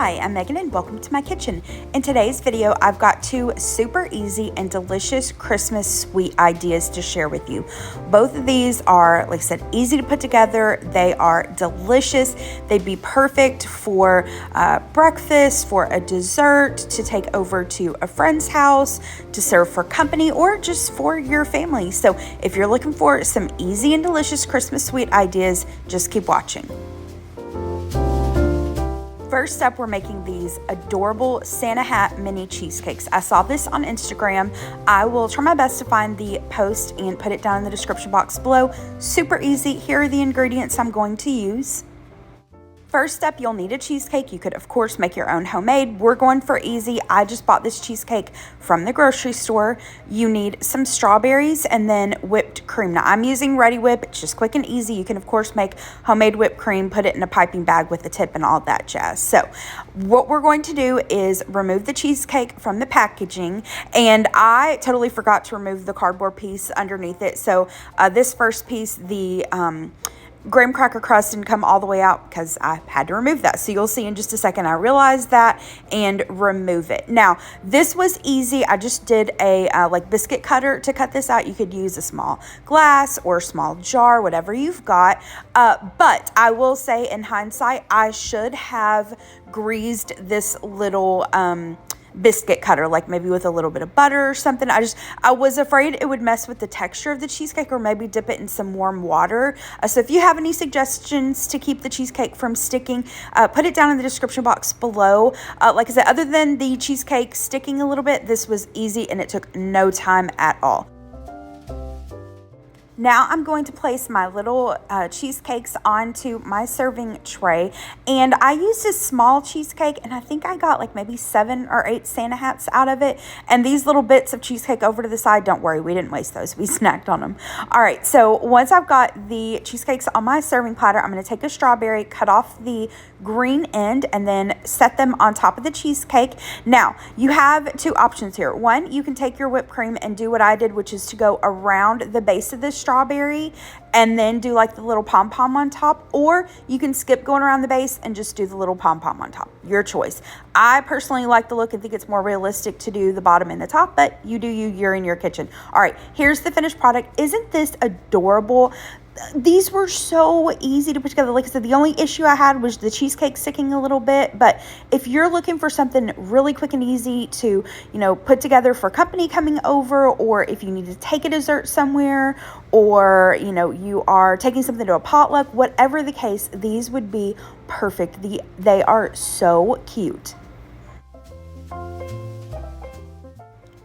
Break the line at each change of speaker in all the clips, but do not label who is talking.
Hi, I'm Megan and welcome to my kitchen. In today's video, I've got two super easy and delicious Christmas sweet ideas to share with you. Both of these are, like I said, easy to put together. They are delicious. They'd be perfect for breakfast, for a dessert, to take over to a friend's house, to serve for company, or just for your family. So if you're looking for some easy and delicious Christmas sweet ideas, just keep watching. First up, we're making these adorable Santa Hat mini cheesecakes. I saw this on Instagram. I will try my best to find the post and put it down in the description box below. Super easy. Here are the ingredients I'm going to use. First up, you'll need a cheesecake. You could, of course, make your own homemade. We're going for easy. I just bought this cheesecake from the grocery store. You need some strawberries and then whipped cream. Now, I'm using Ready Whip. It's just quick and easy. You can, of course, make homemade whipped cream, put it in a piping bag with a tip and all that jazz. So what we're going to do is remove the cheesecake from the packaging. And I totally forgot to remove the cardboard piece underneath it. So this first piece, the graham cracker crust didn't come all the way out because I had to remove that. So you'll see in just a second I realized that and remove it. Now, this was easy. I just did a like biscuit cutter to cut this out. You could use a small glass or small jar, whatever you've got. But I will say in hindsight, I should have greased this little biscuit cutter, like maybe with a little bit of butter or something. I was afraid it would mess with the texture of the cheesecake, or maybe dip it in some warm water. So if you have any suggestions to keep the cheesecake from sticking, put it down in the description box below. Like I said, other than the cheesecake sticking a little bit, this was easy and it took no time at all. Now I'm going to place my little cheesecakes onto my serving tray, and I used a small cheesecake and I think I got like maybe 7 or 8 Santa hats out of it, and these little bits of cheesecake over to the side, don't worry, we didn't waste those, we snacked on them. All right, so once I've got the cheesecakes on my serving platter, I'm going to take a strawberry, cut off the green end, and then set them on top of the cheesecake. Now you have two options here. One, you can take your whipped cream and do what I did, which is to go around the base of this strawberry and then do like the little pom-pom on top, or you can skip going around the base and just do the little pom-pom on top. Your choice. I personally like the look and think it's more realistic to do the bottom and the top, but you do you, you're in your kitchen. All right, here's the finished product. Isn't this adorable? These were so easy to put together. Like I said, the only issue I had was the cheesecake sticking a little bit. But if you're looking for something really quick and easy to, put together for company coming over, or if you need to take a dessert somewhere, or, you are taking something to a potluck, whatever the case, these would be perfect. They are so cute.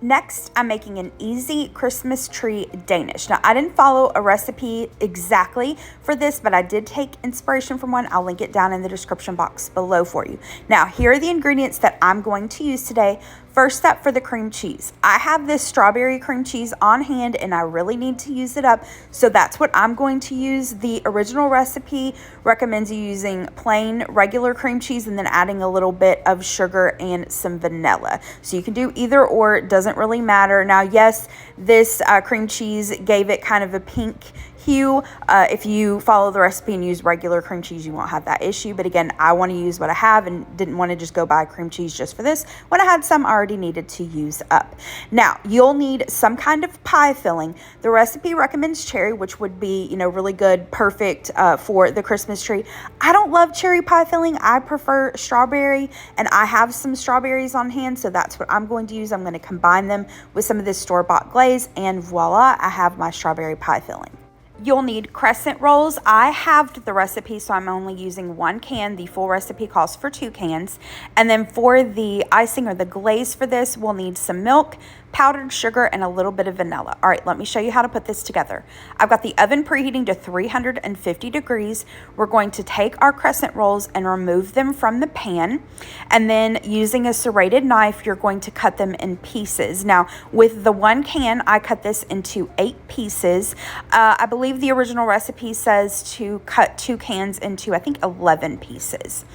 Next, I'm making an easy Christmas tree Danish. Now, I didn't follow a recipe exactly for this, but I did take inspiration from one. I'll link it down in the description box below for you. Now, here are the ingredients that I'm going to use today. First up, for the cream cheese. I have this strawberry cream cheese on hand and I really need to use it up, so that's what I'm going to use. The original recipe recommends you using plain regular cream cheese and then adding a little bit of sugar and some vanilla. So you can do either or, it doesn't really matter. Now, yes, this cream cheese gave it kind of a pink hue. If you follow the recipe and use regular cream cheese, you won't have that issue. But again, I want to use what I have and didn't want to just go buy cream cheese just for this when I had some I already needed to use up. Now, you'll need some kind of pie filling. The recipe recommends cherry, which would be, really good, perfect for the Christmas tree. I don't love cherry pie filling. I prefer strawberry, and I have some strawberries on hand, so that's what I'm going to use. I'm going to combine them with some of this store-bought glaze, and voila, I have my strawberry pie filling. You'll need crescent rolls. I halved the recipe, so I'm only using 1 can. The full recipe calls for 2 cans. And then for the icing or the glaze for this, we'll need some milk, powdered sugar, and a little bit of vanilla. All right, let me show you how to put this together. I've got the oven preheating to 350 degrees. We're going to take our crescent rolls and remove them from the pan. And then using a serrated knife, you're going to cut them in pieces. Now, with the 1 can, I cut this into 8 pieces. I believe the original recipe says to cut 2 cans into, I think, 11 pieces.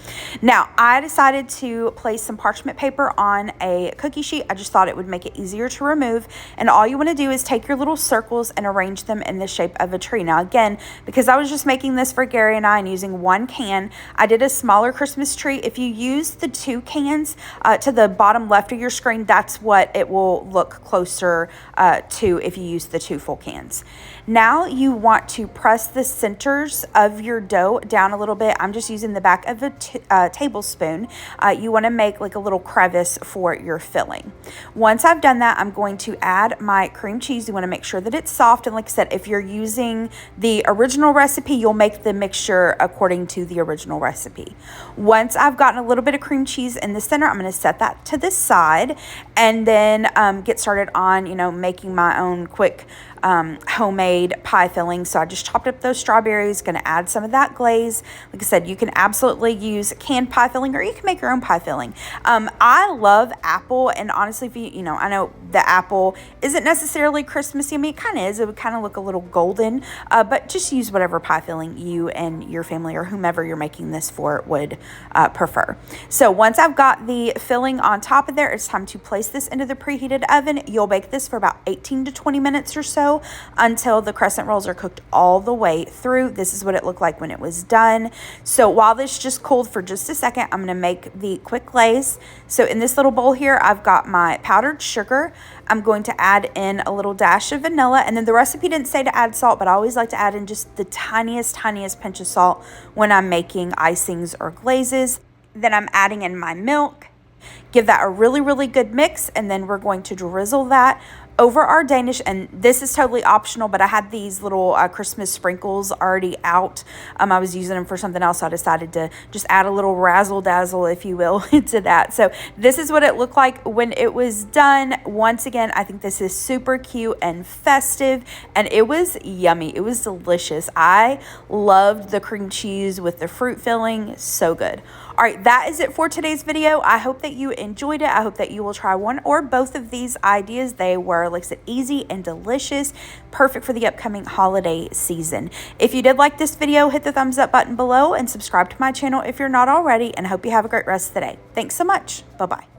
Now, I decided to place some parchment paper on a cookie sheet. I just thought it would make it easier easier to remove. And all you want to do is take your little circles and arrange them in the shape of a tree. Now again, because I was just making this for Gary and I and using one can, I did a smaller Christmas tree. If you use the 2 cans to the bottom left of your screen, that's what it will look closer to if you use the 2 full cans. Now you want to press the centers of your dough down a little bit. I'm just using the back of a tablespoon. You want to make like a little crevice for your filling. Once I've done that, I'm going to add my cream cheese. You want to make sure that it's soft. And like I said, if you're using the original recipe, you'll make the mixture according to the original recipe. Once I've gotten a little bit of cream cheese in the center, I'm going to set that to the side and then get started on, making my own quick homemade pie filling. So I just chopped up those strawberries, going to add some of that glaze. Like I said, you can absolutely use canned pie filling or you can make your own pie filling. I love apple, and honestly, if I know the apple isn't necessarily Christmassy. I mean, it kind of is. It would kind of look a little golden, but just use whatever pie filling you and your family or whomever you're making this for would prefer. So once I've got the filling on top of there, it's time to place this into the preheated oven. You'll bake this for about 18 to 20 minutes or so until the crescent rolls are cooked all the way through. This is what it looked like when it was done. So while this just cooled for just a second, I'm going to make the quick glaze. So in this little bowl here, I've got my powdered sugar. I'm going to add in a little dash of vanilla, and then the recipe didn't say to add salt, but I always like to add in just the tiniest pinch of salt when I'm making icings or glazes. Then I'm adding in my milk. Give that a really good mix, and then we're going to drizzle that over our Danish. And this is totally optional, but I had these little Christmas sprinkles already out. I was using them for something else, so I decided to just add a little razzle dazzle, if you will, to that. So this is what it looked like when it was done. Once again, I think this is super cute and festive, and it was yummy. It was delicious. I loved the cream cheese with the fruit filling. So good. All right, that is it for today's video. I hope that you enjoyed it. I hope that you will try one or both of these ideas. They were, like I said, easy and delicious, perfect for the upcoming holiday season. If you did like this video, hit the thumbs up button below and subscribe to my channel if you're not already, and I hope you have a great rest of the day. Thanks so much. Bye-bye.